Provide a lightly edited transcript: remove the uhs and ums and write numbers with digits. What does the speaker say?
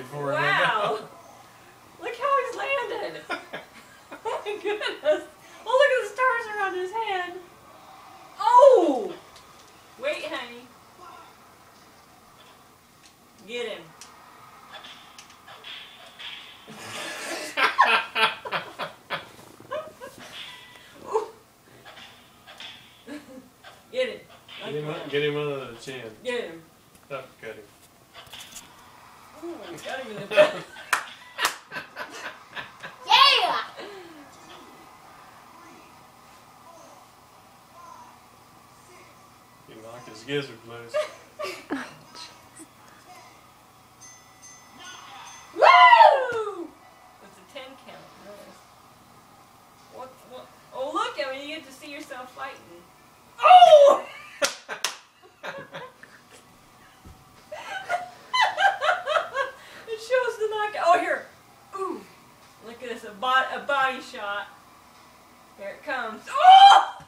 for him. Wow! Look how he's landed. Oh my goodness! Oh, look at the stars around his head. Oh! Wait, honey. Get him. Get him. Get him under the chin. Get him. Uppercut him. Ooh, got him in the back. Yeah! You knocked his gizzard loose. Woo! It's a 10 count. Nice. What? Oh, look! I mean, you get to see yourself fighting. Oh! It shows the knockout. Oh, here. Ooh. Look at this. A body shot. Here it comes. Oh!